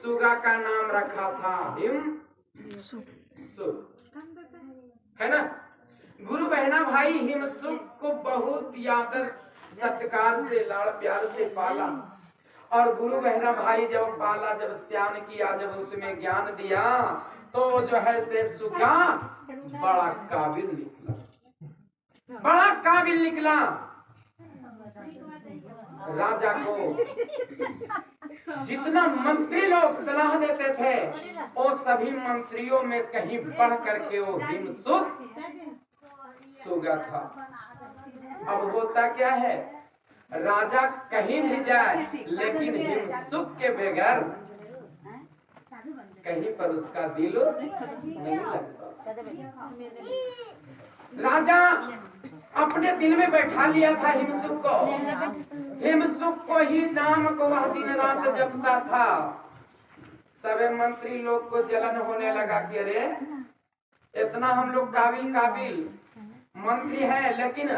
सुगा का नाम रखा था हिम सुक, है ना। गुरु बहना भाई हिमसुक को बहुत आदर सत्कार से लाड़ प्यार से पाला। और गुरु बहना भाई जब पाला, जब स्यान किया, जब उसमें ज्ञान दिया, तो जो है से सुगा बड़ा काबिल निकला, बड़ा काबिल निकला। राजा को जितना मंत्री लोग सलाह देते थे, वो सभी मंत्रियों में कहीं बढ़ करके वो हिमसुक सुगा था। अब होता क्या है, राजा कहीं भी जाए, लेकिन हिमसुक के बगैर कहीं पर उसका दिल नहीं लगता। राजा अपने दिल में बैठा लिया था हिमसुक को, हिमसुक को ही नाम को वह दिन रात जपता था। सभी मंत्री लोग को जलन होने लगा कि अरे इतना हम लोग काबिल मंत्री है, लेकिन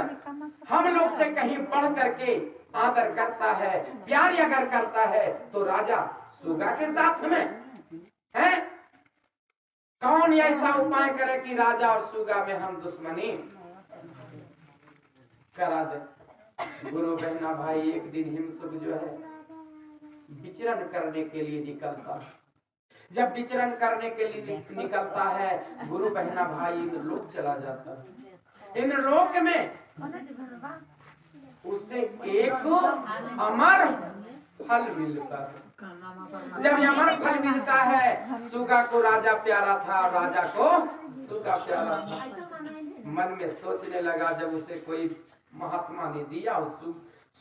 हम लोग से कहीं बढ़ करके आदर करता है, प्यार अगर करता है तो राजा सुगा के साथ में है। कौन ऐसा उपाय करे कि राजा और सुगा में हम दुश्मनी करा दे। गुरु बहना भाई एक दिन हिमसुक जो है विचरण करने के लिए निकलता है। जब विचरण करने के लिए निकलता है, गुरु बहना भाई इंद्रलोक चला जाता है। इंद्रलोक में उसे एक अमर फल मिलता है। जब ये अमर फल मिलता है, सुगा को राजा प्यारा था, राजा को सुगा प्यारा था। मन में सोचने लगा, जब उसे कोई महात्मा ने दिया उस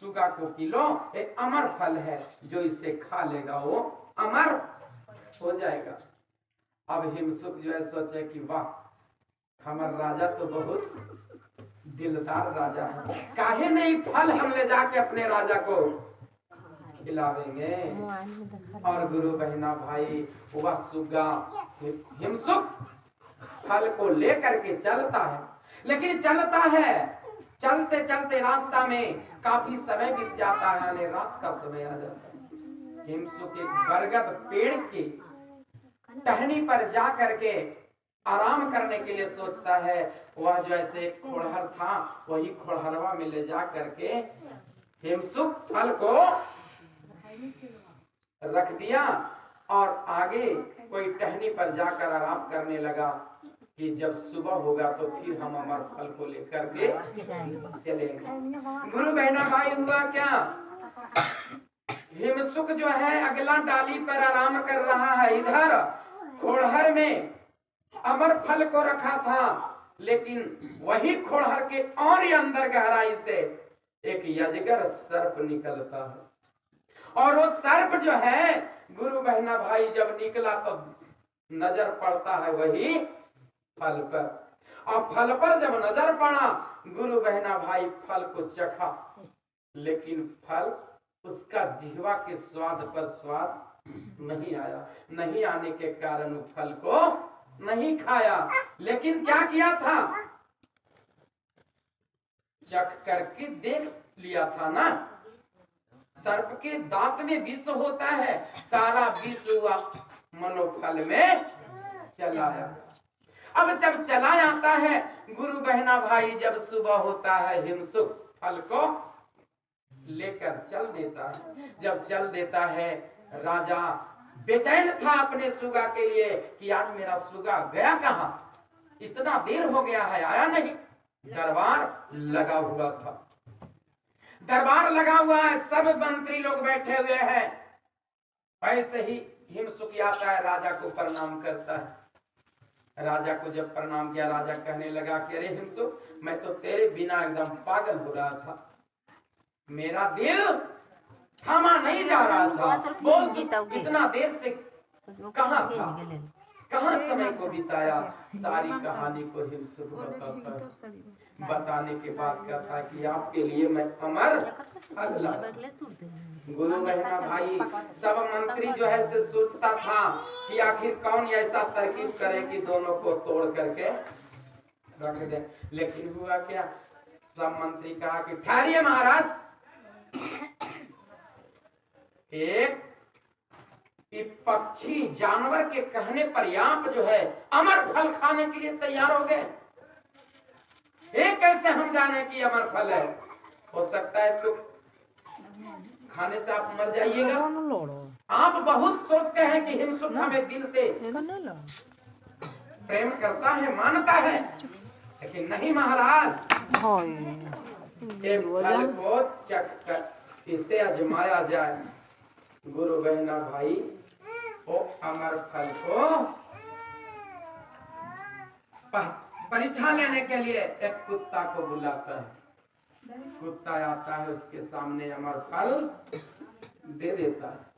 सुगा को कि लो एक अमर फल है, जो इसे खा लेगा वो अमर हो जाएगा। अब हिमसुक जो है सोचे कि वाह हमारा राजा तो बहुत दिलदार राजा है, काहे नहीं फल हम ले जाके अपने राजा को खिलावेंगे। और गुरु बहना भाई वह सुगा हिमसुक फल को लेकर के चलता है, लेकिन चलता है चलते चलते रास्ता में काफी समय बीत जाता है, यानी रात का समय आ जाता है। हिमसुक एक बरगद पेड़ की टहनी पर जा करके आराम करने के लिए सोचता है। वह जो ऐसे खोड़हर था, वही खोड़हरवा में ले जा करके हिमसुक फल को रख दिया और आगे कोई टहनी पर जाकर आराम करने लगा कि जब सुबह होगा तो फिर हम अमर फल को लेकर के चलेंगे। गुरु बहना भाई हुआ क्या, हिमसुक जो है अगला डाली पर आराम कर रहा है, इधर खोड़हर में अमर फल को रखा था, लेकिन वही खोड़हर के और अंदर गहराई से एक यजगर सर्प निकलता है। और वो सर्प जो है गुरु बहना भाई जब निकला तो नजर पड़ता है वही फल पर, और फल पर जब नजर पड़ा गुरु बहना भाई फल को चखा, लेकिन फल उसका जिह्वा के स्वाद पर स्वाद नहीं आया। नहीं आने के कारण वो फल को नहीं खाया, लेकिन क्या किया था, चख करके देख लिया था ना। सर्प के दांत में विष होता है, सारा विष हुआ मनोफल में चला आया। अब जब चला आता है गुरु बहना भाई, जब सुबह होता है हिमसुक फल को लेकर चल देता है। जब चल देता है, राजा बेचैन था अपने सुगा के लिए कि आज मेरा सुगा गया कहाँ, इतना देर हो गया है आया नहीं। दरबार लगा हुआ था, दरबार लगा हुआ है, सब मंत्री लोग बैठे हुए हैं। ऐसे ही हिमसुक आता है, राजा को प्रणाम करता है। राजा को जब प्रणाम किया, राजा कहने लगा कि अरे हिमसुक, मैं तो तेरे बिना एकदम पागल हो रहा था, मेरा दिल थमा नहीं जा रहा था। बोल कितना देर से कहाँ था, कहाँ समय को बिताया। सारी कहानी को हिमसुक बताता है। बताने के बाद कहता कि आपके लिए मैं अमर फल लाया। गुरु बहना भाई सब मंत्री जो है से सोचता था कि आखिर कौन ऐसा तरकीब करे कि दोनों को तोड़ करके रख दे, लेकिन हुआ क्या, सब मंत्री कहा कि ठहरिए महाराज, एक कि पक्षी जानवर के कहने पर आप जो है अमर फल खाने के लिए तैयार हो गए। ये कैसे हम जाने कि अमर फल है? हो सकता है इसको खाने से आप मर जाइएगा। आप बहुत सोचते हैं कि हिमसुक हमें दिल से प्रेम करता है, मानता है, लेकिन नहीं महाराज। ये फल को चखकर इसे आजमाया जाए। गुरु बहना भाई, वो अमर फल को परीक्षा लेने के लिए एक कुत्ता को बुलाता है। कुत्ता आता है, उसके सामने अमर फल दे देता है।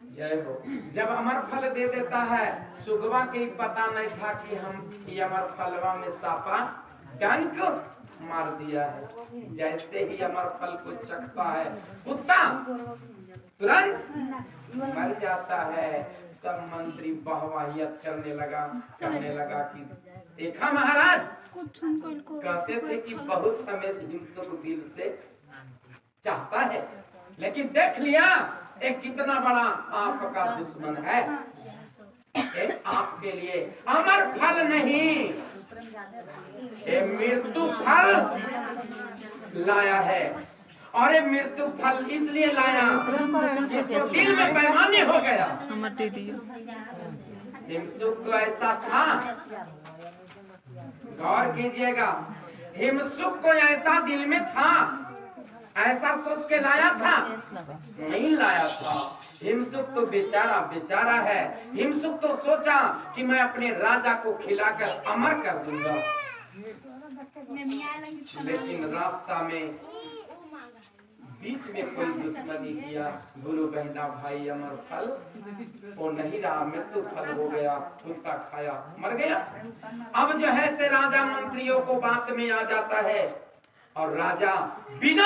जय हो। जब अमर फल दे देता है, सुगवा के पता नहीं था कि हम ये अमर फलवा में सापा डंक मार दिया है। जैसे ही अमर फल को चखता है, कुत्ता तुरंत मर जाता है। सब मंत्री वाहवाहियत करने लगा, कहने लगा कि देखा महाराज, कहते थे कि बहुत हमें हिंसक दिल से चाहता है, लेकिन देख लिया एक कितना बड़ा आपका दुश्मन है। एक आपके लिए अमर फल नहीं, ये मृत्यु फल लाया है। और ये मृत्यु फल इसलिए लाया जिसको दिल में पैमाने हो गया। हिमसुक तो ऐसा था, गौर कीजिएगा, हिमसुक को ऐसा दिल में था, ऐसा सोच के लाया था? नहीं लाया था। हिमसुक तो बेचारा बेचारा है। हिमसुक तो सोचा कि मैं अपने राजा को खिलाकर अमर कर दूंगा, लेकिन रास्ता में बीच में कोई दुश्मनी किया। गुरु बहना भाई, अमर फल वो नहीं रहा, मृत्यु फल हो गया। कुत्ता खाया, मर गया। अब जो है से राजा मंत्रियों को बात में आ जाता है, और राजा बिना